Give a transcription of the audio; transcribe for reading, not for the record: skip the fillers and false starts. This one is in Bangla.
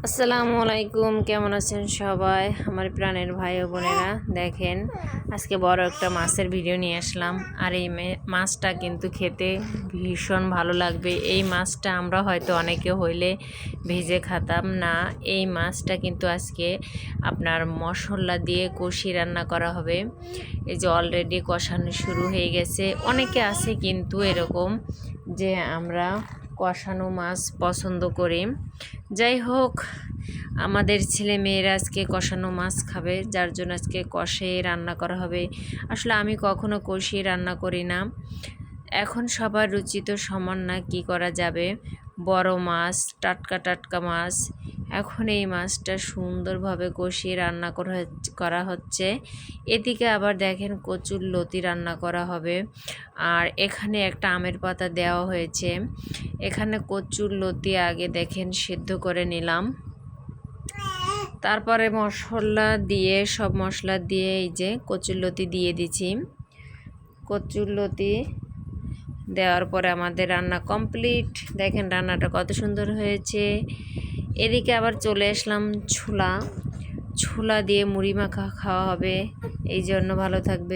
আসসালামু আলাইকুম, কেমন আছেন সবাই আমার প্রাণের ভাই ও বোনেরা। দেখেন আজকে বড় একটা মাছের ভিডিও নিয়ে আসলাম। আর এই মাছটা কিন্তু খেতে ভীষণ ভালো লাগবে। এই মাছটা আমরা হয়তো অনেকে হইলে ভেজে খেতাম না। এই মাছটা কিন্তু আজকে আপনার মশলা দিয়ে কষি রান্না করা হবে। এই যে অলরেডি কষানো শুরু হয়ে গেছে। অনেকে আছে কিন্তু এরকম যে আমরা কষানো মাছ পছন্দ করি। যাই হোক, আমাদের ছেলে মেয়েরা আজকে কষানো মাছ খাবে, যার জন্য আজকে কষে রান্না করা হবে। আসলে আমি কখনো কষিয়ে রান্না করি না। এখন সবার রুচি তো সমান না, কি করা যাবে। বড় মাছ, টাটকা টাটকা মাছ, এখন এই মাছটা সুন্দরভাবে কষিয়ে রান্না করা হচ্ছে। এদিকে আবার দেখেন কচুর লতি রান্না করা হবে। আর এখানে একটা আমের পাতা দেওয়া হয়েছে। এখানে কচুর লতি আগে দেখেন সিদ্ধ করে নিলাম, তারপরে সব মশলা দিয়ে এই যে কচুরলতি দিয়ে দিচ্ছি। কচুরলতি দেওয়ার পরে আমাদের রান্না কমপ্লিট। দেখেন রান্নাটা কত সুন্দর হয়েছে। এদিকে আবার চলে আসলাম ছোলা দিয়ে মুড়ি মাখা খাওয়া হবে। এই জন্য ভালো থাকবে।